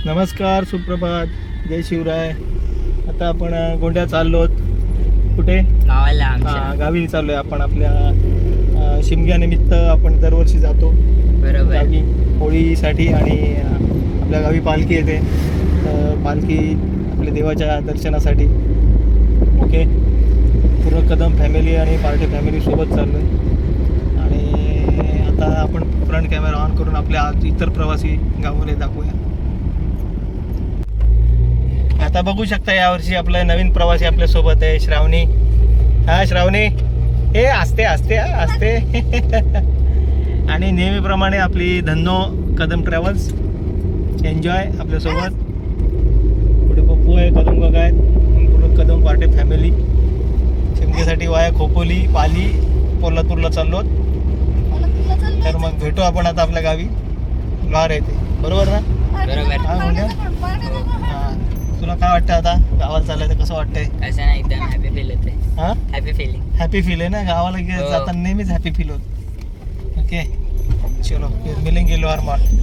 नमस्कार, सुप्रभात, जय शिवराय. आता आपण गोंड्या चाललोत. कुठे? गावाला आमच्या. गावी चाललोय आपण. आपल्या शिमग्यानिमित्त आपण दरवर्षी जातो बरोबर. गावी होळीसाठी. आणि आपल्या गावी पालखी येते. पालखी आपल्या देवाच्या दर्शनासाठी. ओके, पूर्ण कदम फॅमिली आणि पार्टी फॅमिली सोबत चाललो आहे. आणि आता आपण फ्रंट कॅमेरा ऑन करून आपल्या इतर प्रवासी गावाला दाखवूया. आता बघू शकता यावर्षी आपला नवीन प्रवासी आपल्या सोबत आहे, श्रावणी. हा श्रावणी, हे असते असते असते. आणि नेहमीप्रमाणे आपली धन्नो कदम ट्रॅव्हल्स एन्जॉय आपल्यासोबत. पुढे पप्पू आहे, कदम काका आहेत, पूर्ण कदम पार्टी फॅमिली. शिमग्यासाठी वाया खोपोली, पाली, पोलादपूरला चाललो. तर मग भेटू आपण आता आपल्या गावी. लोहार येते, बरोबर ना? बरोबर. हा म्हणजे हां, तुला काय वाटतं आता गावाला चालायचं? कसं वाटतंय? कसं नाही, एकदम हॅपी फील होते. हां, हॅपी फिलिंग. हॅपी फील आहे ना गावाला हो. जाताना? नेहमीच हॅपी फील होत. ओके, चलो फिर मिलेंगे लोहार मार्ग.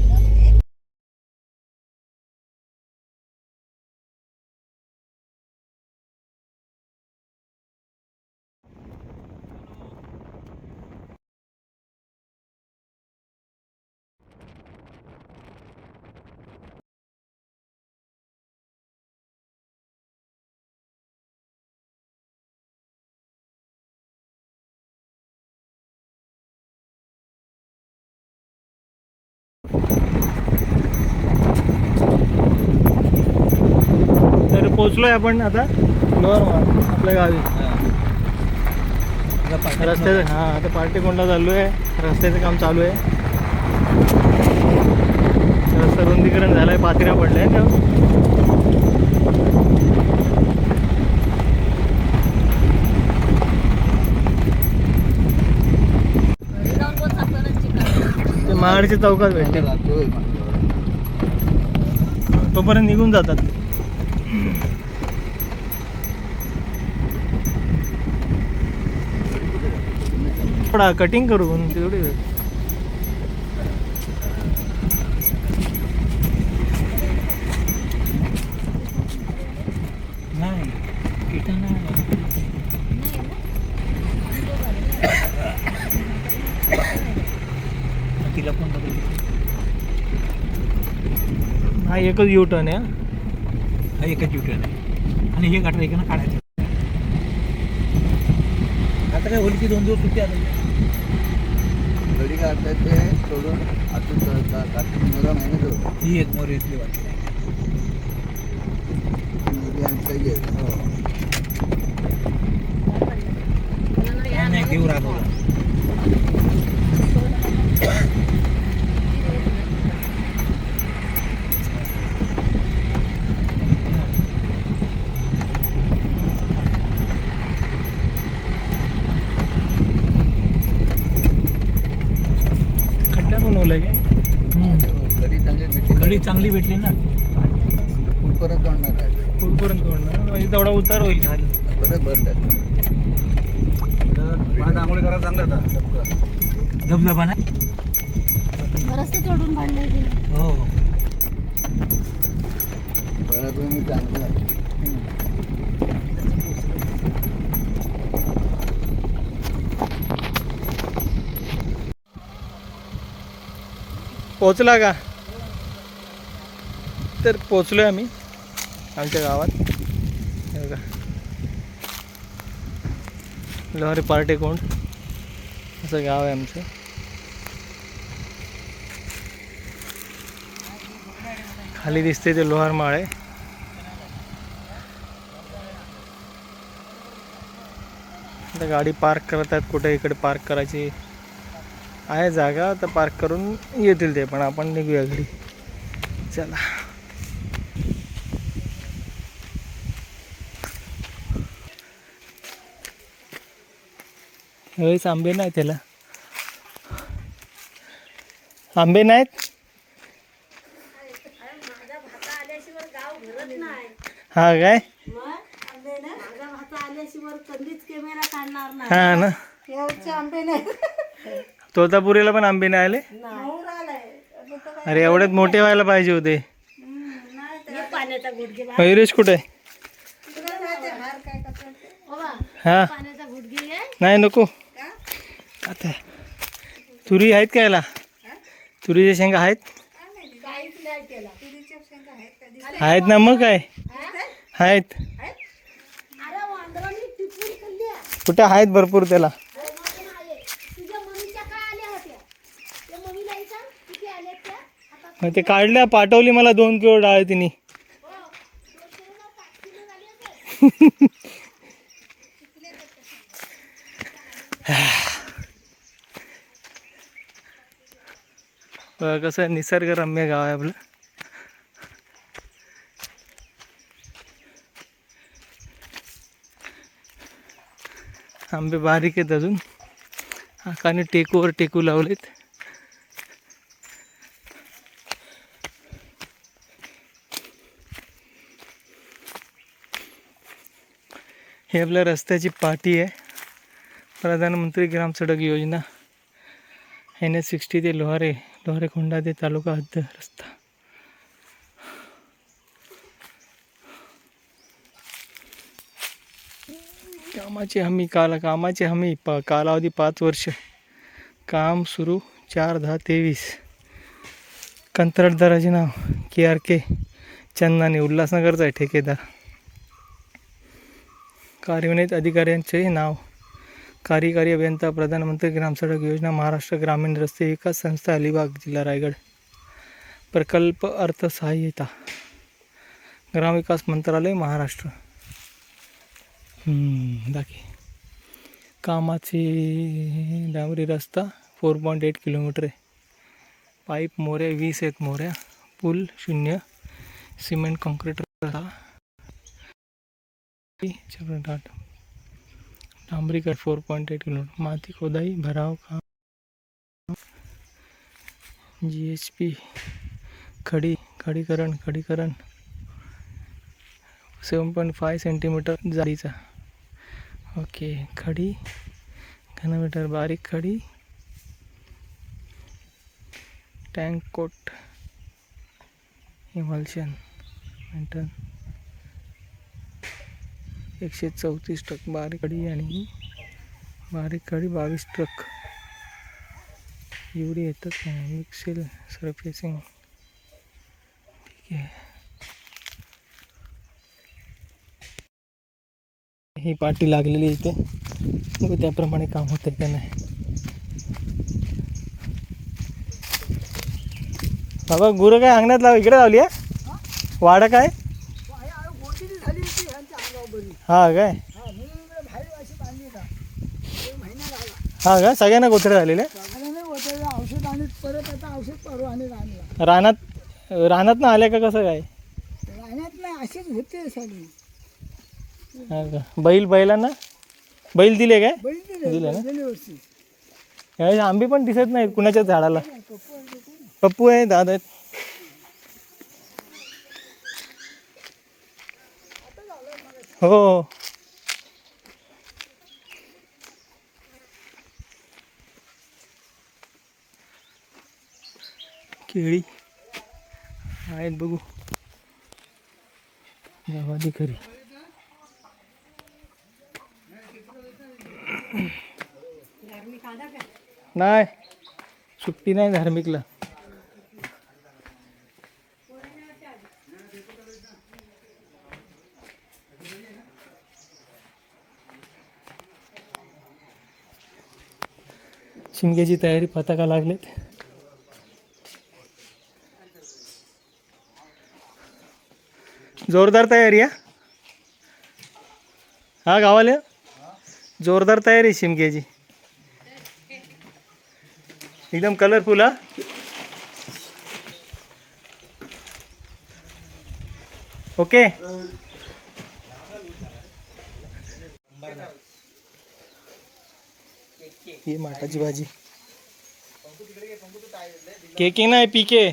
तर पोचलोय आपण आता लोहार मार्ग आपल्या गावी. रस्त्याचं आता पार्टी कोंडला चालू आहे. रस्त्याचं काम चालू आहे. रस्ता रुंदीकरण झालंय, पाथऱ्या पडल्या आहे. ते महाडच्या चौकात भेटते, तोपर्यंत निघून जातात. थोडा कटिंग करून तेवढी नाही. तिला पण हा एकच यू टर्न आहे. हा एकच यू टर्न आहे. आणि हे गाठर एकानं काढायचं. आता काय होलीची 2 दिवस सुट्टी आता गडी काढतात ते सोडून आता कार्तिक मोरा महिना तो ही एक मोर इथली वाटते. नाही घेऊ राहतो. खड्डा बनवलाय काय? गडी चांगली भेटली ना. परत तोडणार आहे कुठपर्यंत तोडणार? म्हणजे तेवढा उतार होईल खाली. परत भरतात. आंघोळी करा चांगला धबधबा ना. रस्ते तोडून काढले गेले. हो, परत मी चांगलं आहे. पोचला का? तर पोचलोय आम्ही आमच्या गावात. हे बघा, लोहारी पार्टी कोंड असं गाव आहे आमचं. खाली दिसते ते लोहार माळ आहे. आता गाडी पार्क करतात. कुठे इकडे पार्क करायची आहे जागा, तर पार्क करून येतील ते. पण आपण निघूया घरी. चला. वेळेस आंबे नाही त्याला. आंबे नाहीत. हा काय? हा ना. तोतापुरीला पण आंबे नाही आले. अरे एवढ्यात मोठे व्हायला पाहिजे होते. पाण्याचा गुडघे बा. मयुरेश कुठे आहे? बाबा, हा पाण्याचा गुडघे आहे. नाही नको आता तुरी आहेत का याला? तुरीच्या शेंगा आहेत? काहीच नाही केला. आहेत ना मग काय आहेत अरे वांदरांनी टिपून खाल्ली आहे. कुठे आहेत भरपूर त्याला. अरे मग आले. तुझ्या मम्मीच्या काय आल्या होत्या? त्या मम्मीला विचार किती आल्या त्या? आता मग ते काढल्या पाठवली मला 2 किलो डाळ तिने. हो. 2 किलो ना 5 किलो झाली असेल. कसं निसर्गरम्य गाव आहे आपलं. आंबे बारीक आहेत अजून. आकाने टेकूवर टेकू लावलेत. हे आपल्या रस्त्याची पाटी आहे. प्रधानमंत्री ग्राम सडक योजना NH60 ते लोहारे खोंडा ते तालुका हद्द रस्ता. कामाची हमी कालावधी 5 वर्ष. काम सुरू 4/10/23. कंत्राटदाराचे नाव KRK चंदाने, उल्हासनगरचा आहे ठेकेदार. कार्यान्वित अधिकाऱ्यांचे नाव कार्यकारी अभियंता प्रधानमंत्री ग्राम सडक योजना महाराष्ट्र ग्रामीण रस्ते विकास संस्था अलिबाग जिल्हा रायगड. प्रकल्प अर्थसहाय्यता ग्रामविकास मंत्रालय महाराष्ट्र. बाकी कामाचे डांबरी रस्ता 4.8 किलोमीटर आहे. पाईप मोऱ्या 20 आहेत मोऱ्या. पूल 0. सिमेंट कॉन्क्रीट रस्ता डांबरीकरण 4.8 किलोमीटर. माती खोदाई भराव काम GHP खडीकरण 7.5 सेंटीमीटर जाडीचा. ओके. खडी घनमीटर बारीक खडी. टँक कोट इमल्शन मेंटन 134 ट्रक बारीक खडी आणि बारीक खडी 22 ट्रक. युरिया येतात का नाही? मिक्सेल सरफेसिंग. ठीक आहे. ही पाटी लागलेली इथे. मग त्याप्रमाणे काम होतं का नाही. बाबा गुरं काय अंगणात इकडे लावली आहे? वाडा काय? हा काय? हा का? सगळ्यांना गोत्रे झालेले? औषध आणि परत आता औषध पाडू आणि रानात ना आल्या का कसं काय? राहण्यात नाही असेच होते सगळे. हा का? बैलांना बैल दिले काय? दिले ना? यावेळेस आंबे पण दिसत नाहीत कुणाच्या झाडाला. पप्पू आहे, दादा आहेत. हो. केळी आहेत बघू. गावाची खरी नाही. सुट्टी नाही धार्मिकला. शिमग्याची तयारी पताका लागलेत. जोरदार तयारी हा गावाला. जोरदार तयारी शिमग्याची एकदम कलरफुल. हा ओके. ही माठाची भाजी. केकिंग नाही पीके.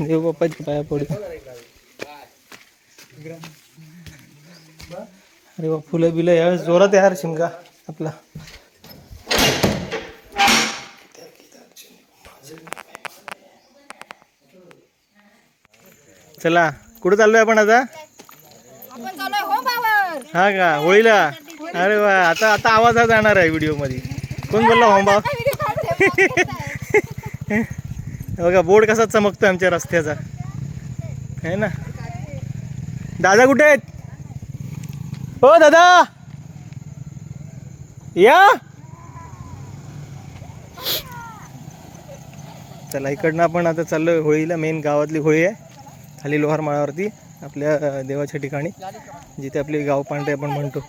देव बाप्पाची पाया पडू. अरे वा फुलं बिलं यावेळेस जोरात यार शिमगा आपला. चला कुठं चाललोय आपण आता? आपण चाललोय होमबावर. हा का होळीला? अरे वा, आता आता आवाज जाणार आहे व्हिडिओ मध्ये. कोण बोलला होमबाव? बघा बोर्ड कसा चमकतो आमच्या रस्त्याचा है ना. दादा कुठे आहेत? हो दादा या. चला इकडनं आपण आता चाललोय होळीला. मेन गावातली होळी आहे खाली लोहार माळावरती आपल्या देवाच्या ठिकाणी, जिथे आपली गाव पांढरे आपण म्हणतो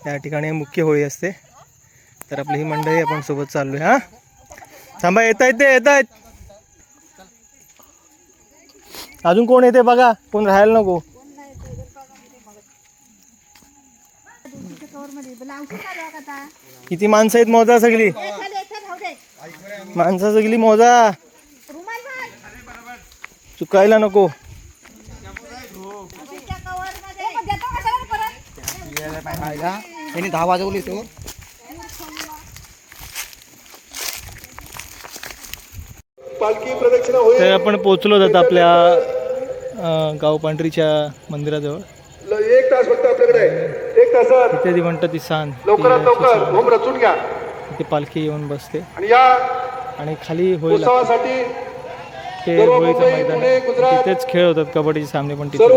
त्या ठिकाणी मुख्य होळी असते. तर आपली ही मंडळी आपण सोबत चाललोय. हा थांबा, येत आहेत ते, येत आहेत. अजून कोण येते बघा, कोण राहायला नको. किती माणसं आहेत मोजा, सगळी माणसं सगळी मोजा, चुकायला नको. त्यांनी 10 वाजवली तो. तर आपण पोचलो जात आपल्या गाव पांढरीच्या मंदिराजवळ. 1 तास फक्त आपल्याकडे, 1 तासात तिथे ती म्हणतात ती सांग लवकरात लवकर होम रचून घ्या तिथे पालखी येऊन बसते आणि या आणि खाली होळी लागते. उत्सवासाठी ते सर्व होळीचं मुंबई, मैदान पुणे, आहे. गुजरात, तिथेच खेळ होतात, कबड्डीचे सामने पण तिथे.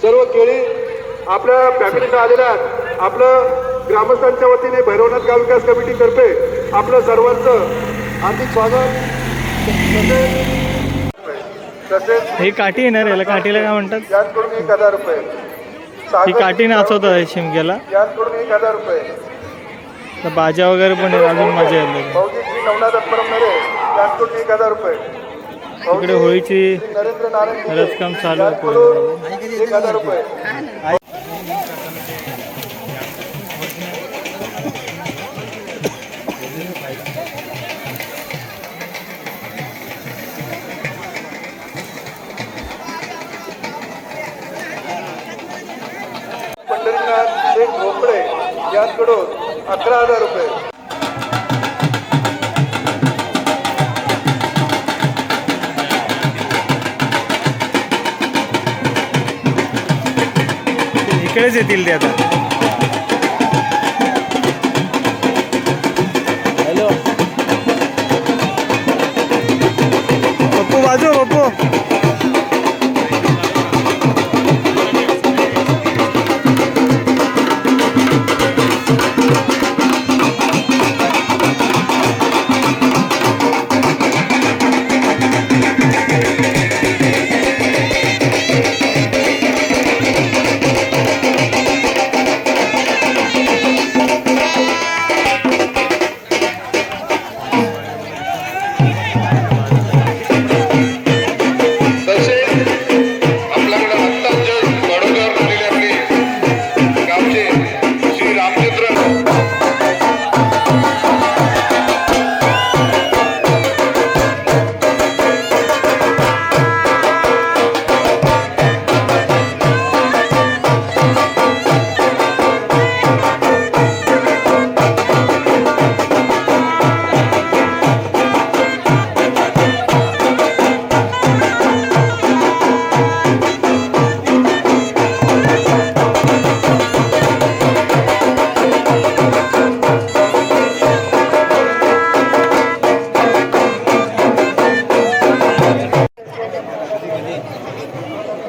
सर्व खेळी आपल्या फॅमिलीचा आलेल्या आहेत. आपलं ग्रामस्थांच्या वतीने भैरवनाथ गाव विकास कमिटी तर्फे आपलं सर्वांचं हार्दिक स्वागत. तसेच ही काठी येणार, याला काठीला काय म्हणतात? यांकडून 1000 रुपये, ही काठी नाचवतात आहे शिमग्याला. यांकडून 1000 रुपये, तर बाजा वगैरे पण आहे, अजून मजा येईल. भाऊजी श्री नवनाथ परमनरे यांकडून 1000 रुपये, इकडे होळीची नरेंद्र नारायण रथकाम चालू आहे. 1000 रुपये. पंढरीनाथ शेठ भोपळे यांकडून 11,000 रुपये. इकडेच येतील ते आता. हॅलो पप्पू, बाजू पप्पू.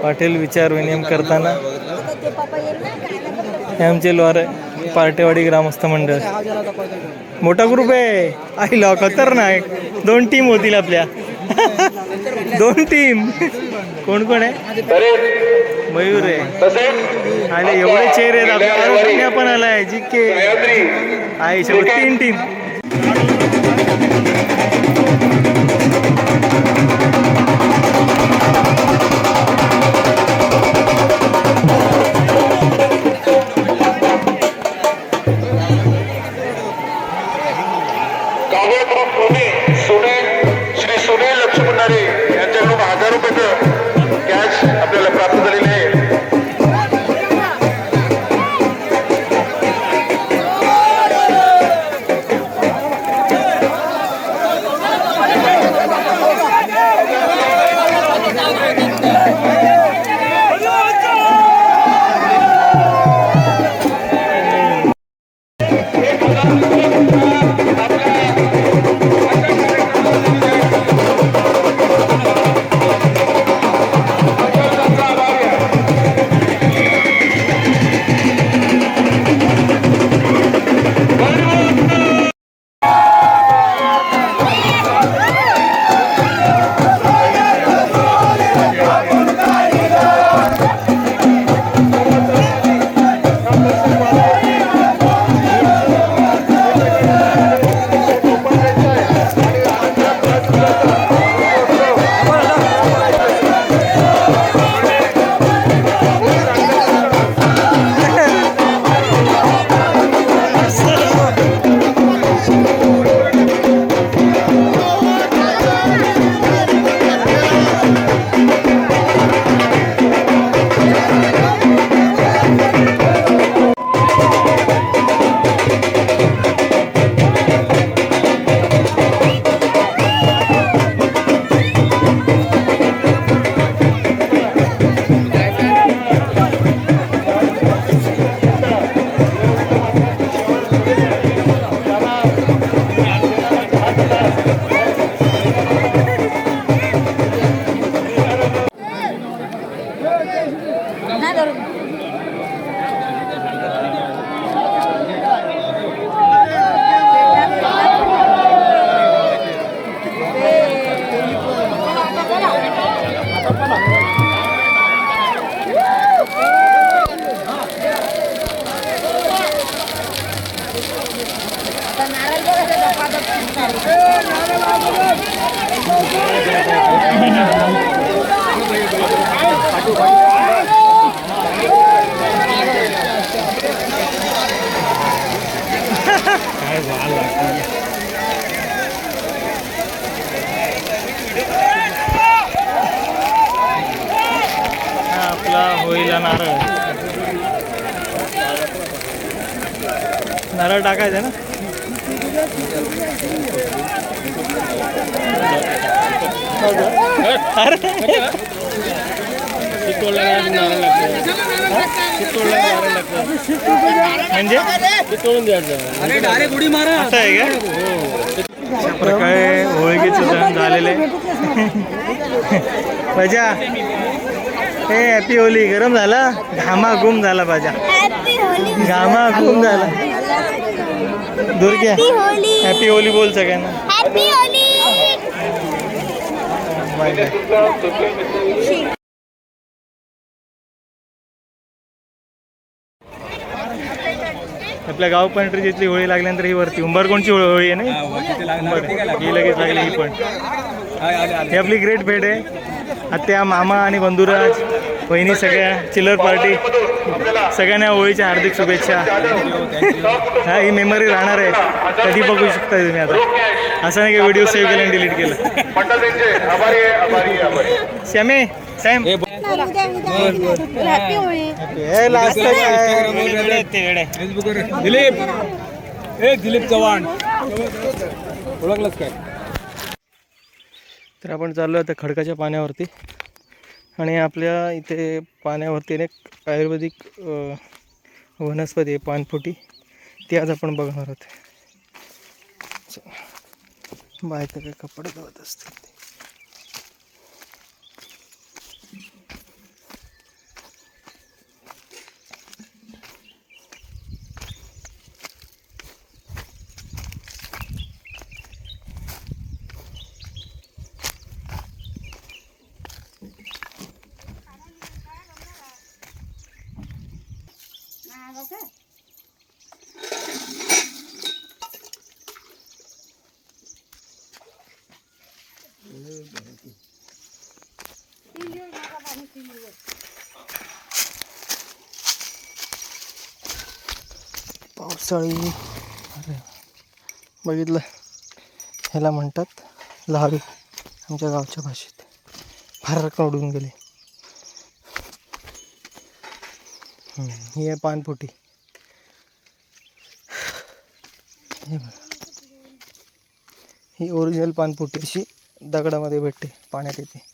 पाटील विचार विनिमय करताना. हे आमचे लोहार पार्टेवाडी ग्रामस्थ मंडळ मोठा ग्रुप आहे. आईला खतरनाक 2 टीम होतील आपल्या. 2 टीम. कोण कोण आहे? मयूर आहे आणि एवढे चेहरे आहेत आपल्या. पण आलाय जी के आई 3 टीम. श्री सुनील लक्ष्मणारे यांच्याकडून 1000 रुपये कॅश आपल्याला प्राप्त झालेले आहे. हा आपला होळीला नारळ नारळ टाकायचा ना. म्हणजे असं आहे का? अशा प्रकारे होळीचे सण झालेले. बजा हे हॅपी होली. गरम झाला घामाघूम झाला बाजा. घामाघूम झाला. दुर्ग्या हॅपी होली बोल सगळ्यांना. हॅपी होली. Bye bye. आपल्या गाव पंढरी जिथली होळी लागल्यानंतर ही वरती उंबरकोणची होळी आहे ना. ही लगेच लागली ही पण. ही आपली ग्रेट भेट आहे. आत्या मामा आणि बंधुराज बहिणी सगळ्या चिल्लर पार्टी सगळ्यांना होळीच्या हार्दिक शुभेच्छा. हा ही मेमरी राहणार आहे. कधी बघू शकता तुम्ही. आता असं नाही की व्हिडिओ सेव्ह केला आणि डिलीट केलं. श्यामे Sam happy Holi. Last Dilip Chavan ओळखलंच काय. तर आपण चाललो आता खडकाच्या पाण्यावरती आणि आपल्या इथे पाण्यावरती एक आयुर्वेदिक वनस्पती आहे पानफुटी. ती आज आपण बघणार आहोत. बायका काय कपडे धुवत असतील. पावसाळी अरे बघितलं ह्याला म्हणतात लहावी आमच्या गावच्या भाषेत. फार रक्कम उडून गेली. ही आहे पानफुटी. हे बघा ही ओरिजिनल पानफुटी अशी दगडामध्ये भेटते पाण्यात येते.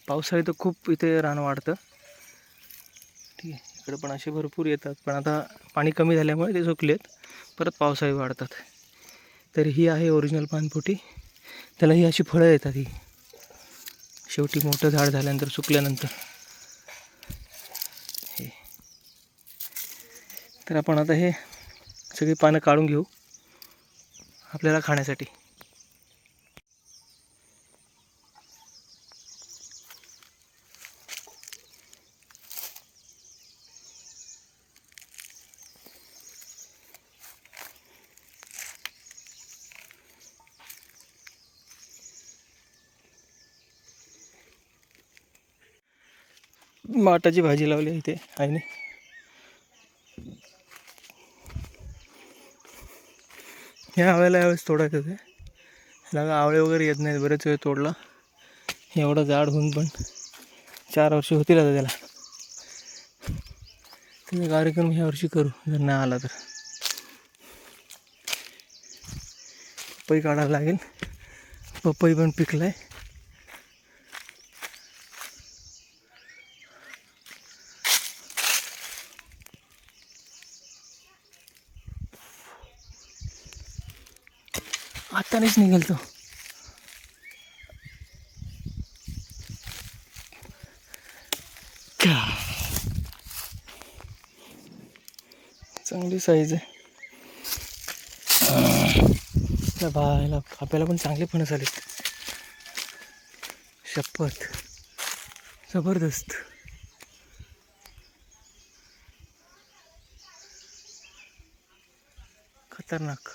पावसाळी तर खूप इथे रान वाढतं. ठीक आहे इकडे पण असे भरपूर येतात पण आता पाणी कमी झाल्यामुळे ते सुकलेत. परत पावसाळी वाढतात. तर ही आहे ओरिजिनल पानफुटी. त्याला ही अशी फळं येतात. ही शेवटी मोठं झाड झाल्यानंतर सुकल्यानंतर हे. तर आपण आता हे सगळी पानं काढून घेऊ आपल्याला खाण्यासाठी. माटाची भाजी लावली आहे इथे आईने. ह्या आव्याला यावेळेस तोडायचं होते. ह्याला आवळे वगैरे येत नाहीत. बरेच वेळ तोडला. एवढं जाड होऊन पण 4 वर्ष होतील आता त्याला. त्याचा कार्यक्रम ह्या वर्षी करू जर नाही आला तर. पपई काढायला लागेल. पपई पण पिकलाय. आत्तानेच निघेल तो. चांगली साईज आहे. भायला आपल्याला पण चांगले फणस आले. शपथ जबरदस्त. खतरनाक.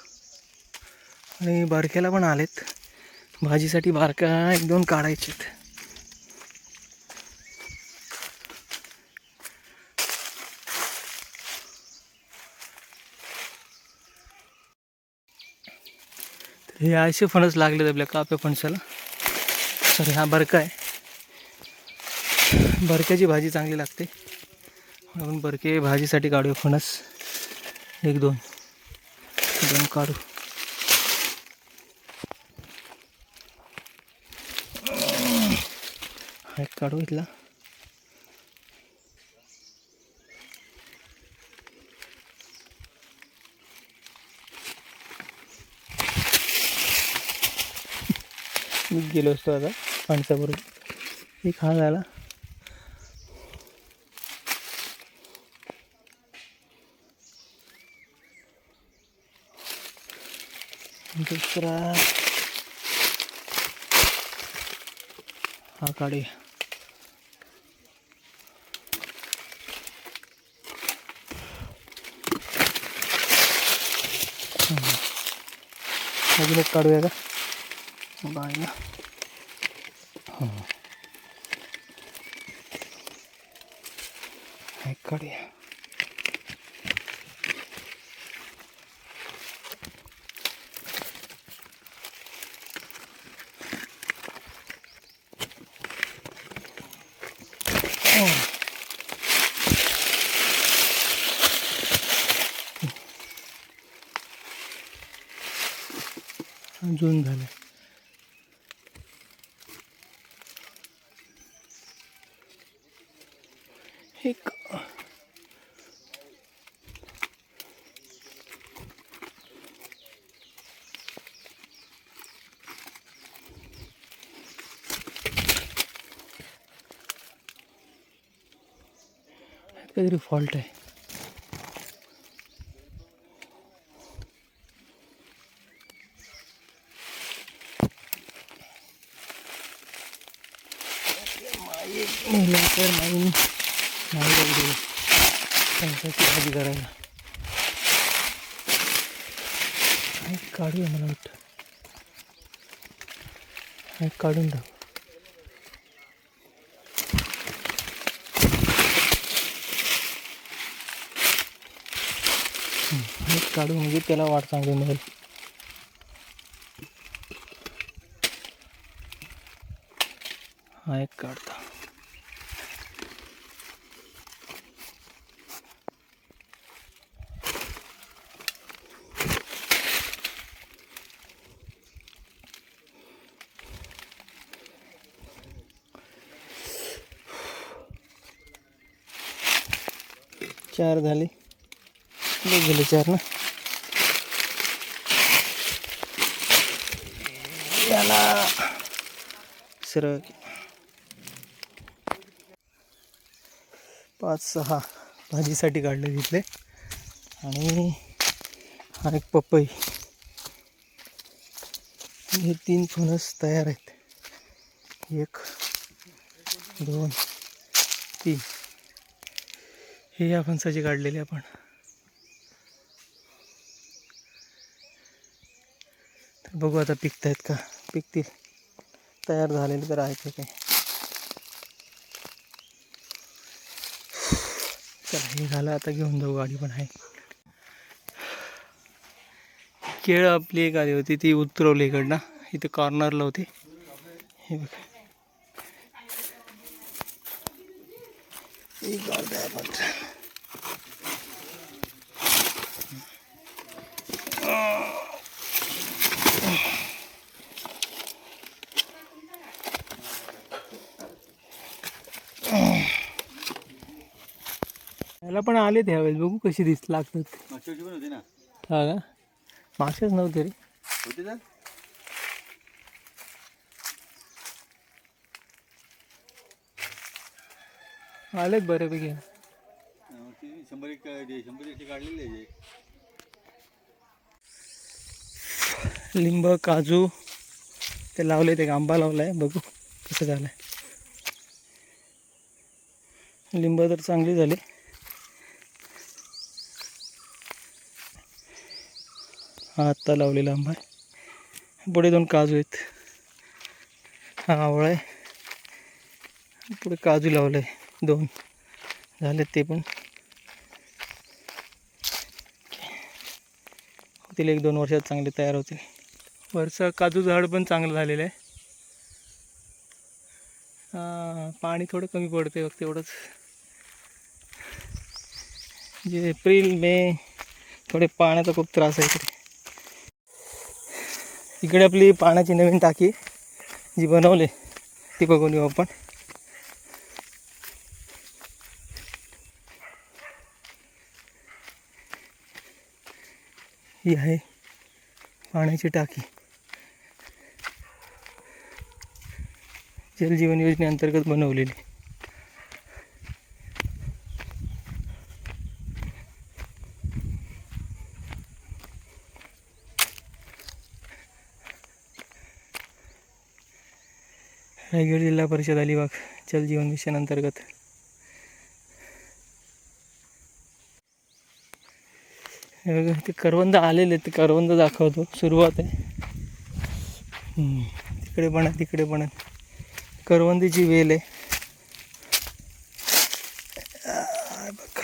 आणि बारक्याला पण आलेत भाजीसाठी. बारक्या 1-2 काढायचेत. हे असे फणस लागलेत आपल्या काप्या फणसाला. तर हा बरका आहे. बरक्याची भाजी चांगली लागते म्हणून बरके भाजीसाठी काढूया फणस. 1-2 काढू. एक काढू इथला. मी गेलो असतो आता फणसाबरोबर. एक हा झाला. दुसरा हा काढूया. अजून एक काढूया का बायला. एक काढूया. अजून झालं. एक काहीतरी फॉल्ट आहे. नंतर नाही फणसाची भाजी करायला. एक काढूया मला वाटतं. एक काढून टाकू. एक काढू म्हणजे त्याला वाट चांगली मिळेल. हा एक काढता. चार झाले. झाले 4 ना. याला सरळ 5-6 भाजीसाठी काढले तिथले. आणि हा एक पपई. हे 3 फणस तयार आहेत. 1 2 3. हे या फणसाचे काढलेले आपण. तर बघू आता पिकतायत का. पिकतील. तयार झालेले तर आहेत काय. चला हे झालं. आता घेऊन जाऊ. गाडी पण आहे. केळ आपली एक आली होती ती उतरवली इकडनं. इथे कॉर्नरला होती. हे बघा. एक अर्धा आपण याला पण आले त्यावेळेस. बघू कशी लागतात. हा का. मागच्याच नव्हते रे. आलेत बऱ्यापैकी. 100 काढलेले. लिंब काजू ते लावले. ते आंबा लावलाय. बघू कसं झालंय. लिंब तर चांगली झाली. हा आत्ता लावलेला आंबा आहे. पुढे 2 काजू आहेत. हा आवळा आहे. पुढे काजू लावलं आहे 2 झालेत ते पण. होतील 1-2 वर्षात चांगले तयार होतील. वरचं काजू झाड पण चांगलं झालेलं आहे. पाणी थोडं कमी पडते फक्त एवढंच. जे एप्रिल मे थोडे पाण्याचा खूप त्रास आहे इकडे. इकडे आपली पाण्याची नवीन टाकी जी बनवली ती बघून येऊ आपण. ही आहे पाण्याची टाकी. जल जीवन योजनेअंतर्गत बनवलेली. रायगड जिल्हा परिषद अलिबाग जल जीवन मिशन अंतर्गत. हे बघा ते करवंद आलेले, ते करवंद दाखवतो. सुरुवात आहे. तिकडे पण आहे, तिकडे पण आहे. करवंदीची वेल आहे. बघ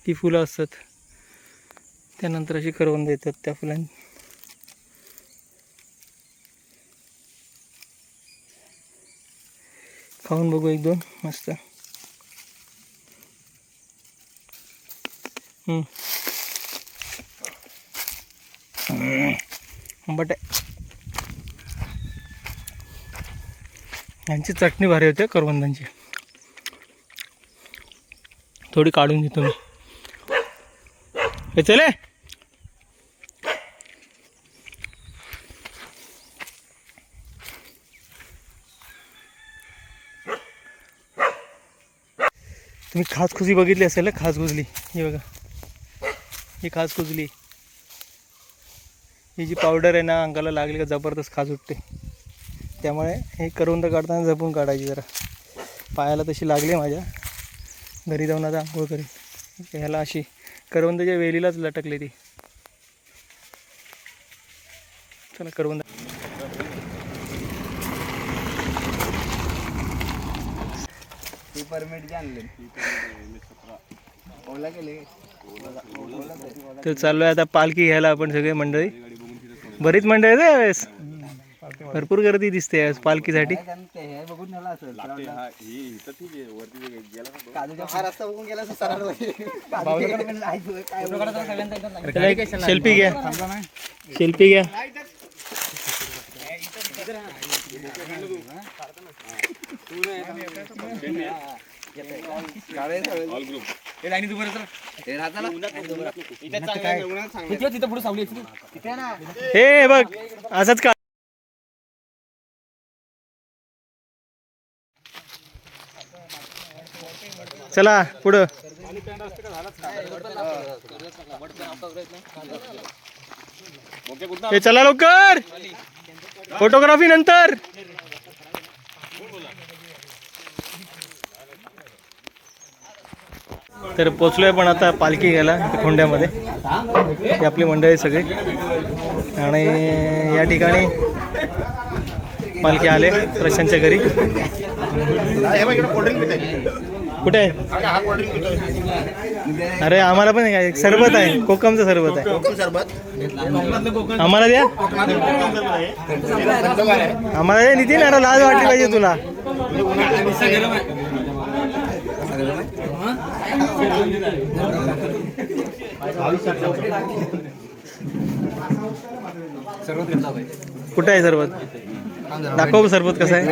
ती फुलं असतात त्यानंतर अशी करवंद येतात त्या फुलांनी. खाऊन बघू 1-2 मस्त. आंबट आहे. यांची चटणी भारी होते करवंदांची. थोडी काढून देतो मी. हे चले तुम्ही खासखुजी बघितली असेल ना, खासखुजली. हे बघा ही खासखुजली. ही जी पावडर आहे ना अंगाला लागली का जबरदस्त खाज उठते. त्यामुळे हे करवंद काढताना जपून काढायची जरा. पायाला तशी लागली माझ्या. घरी जाऊन आता आंघोळ करेल. ह्याला अशी करवंदाच्या वेलीलाच लटकली ती. चला करवंद. परमिट आणले ओला केले. तर चाललोय आता पालखी घ्यायला आपण सगळे मंडळी. बरीच मंडळी आहे यावेळेस. भरपूर गर्दी दिसते आज पालखीसाठी. बघून नेला असेल. सेल्फी घ्या, सेल्फी घ्या. हे बघ असंच का. चला पुढं. हे चला लवकर, फोटोग्राफी नंतर. तर पोचलोय पण आता पालखी घ्यायला खोंड्यामध्ये. ही आपली मंडळी सगळी. आणि या ठिकाणी पालखी आले प्रशांतच्या घरी. कुठे आहे? अरे आम्हाला पण काय सरबत आहे, कोकमचं सरबत आहे. आम्हाला द्या, आम्हाला द्या नितीन. अरे लाज वाटली पाहिजे तुला. कुठे आहे सरबत? दाखव सरबत कसं आहे.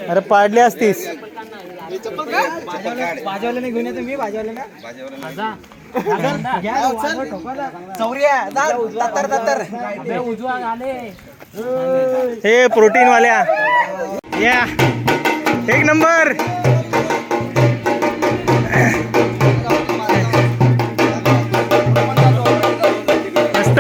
अरे पाडले असतीस. भाजवले नाही घेऊन येतो मी. भाजवले ना हे प्रोटीन वाल्या या. एक नंबर. मस्त.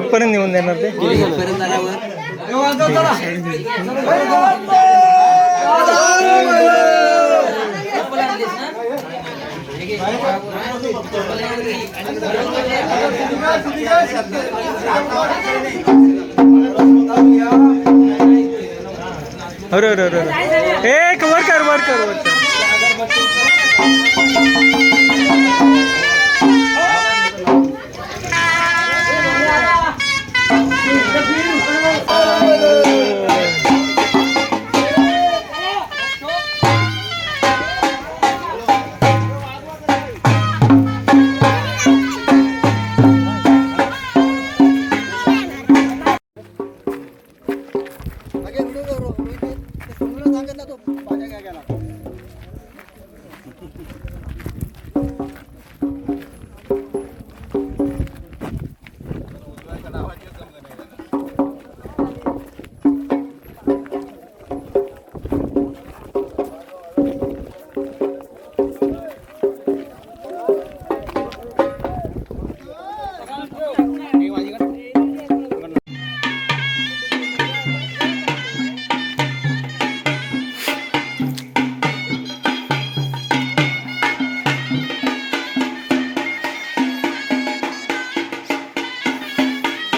कुठपर्यंत नेऊन देणार ते? अरे अरे अरे अरे. एक वर कर वर कर वर कर.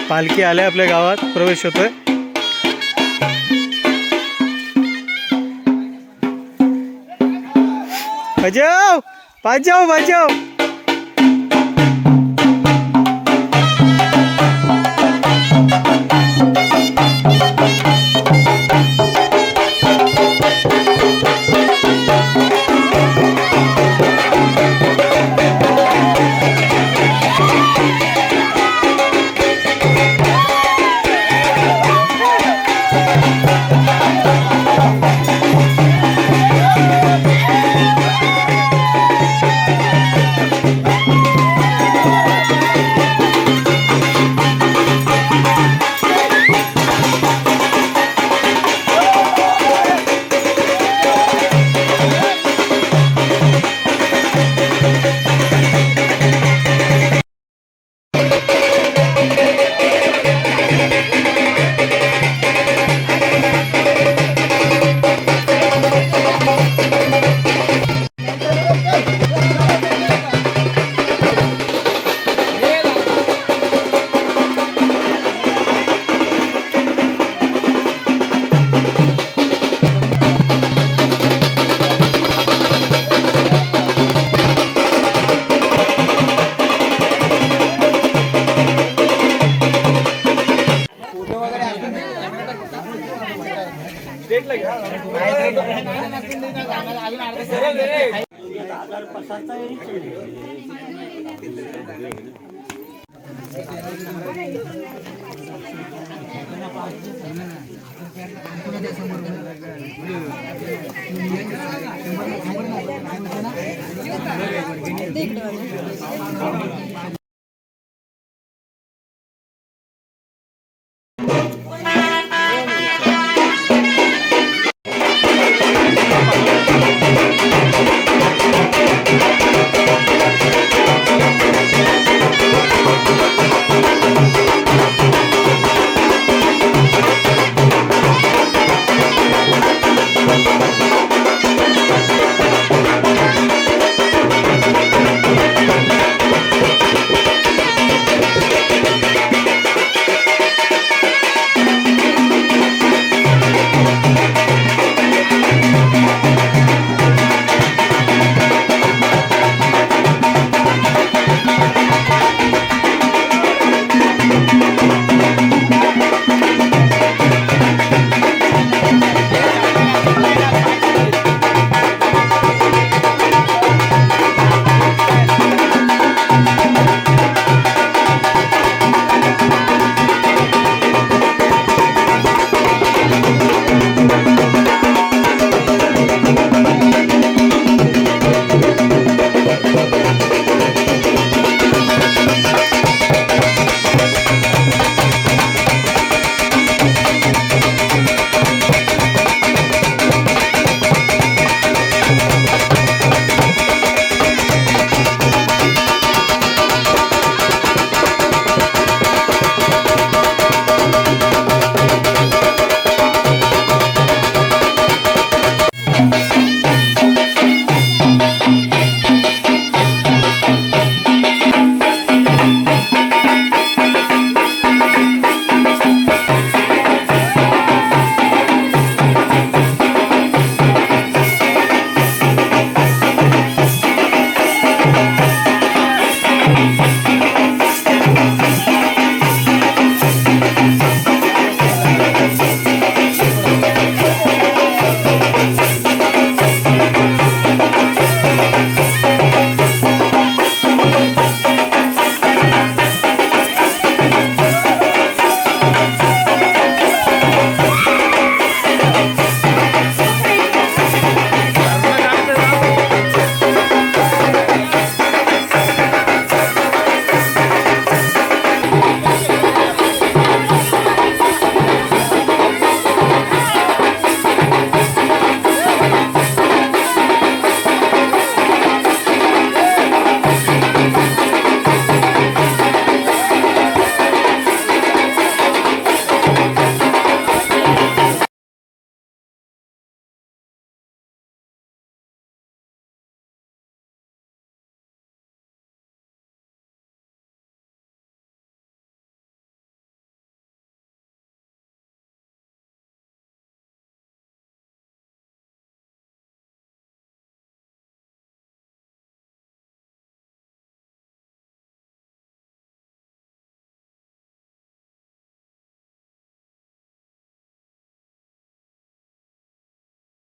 पालखी आल्या आपल्या गावात प्रवेश होतोय. बजाव बजाव बजाव. इकडे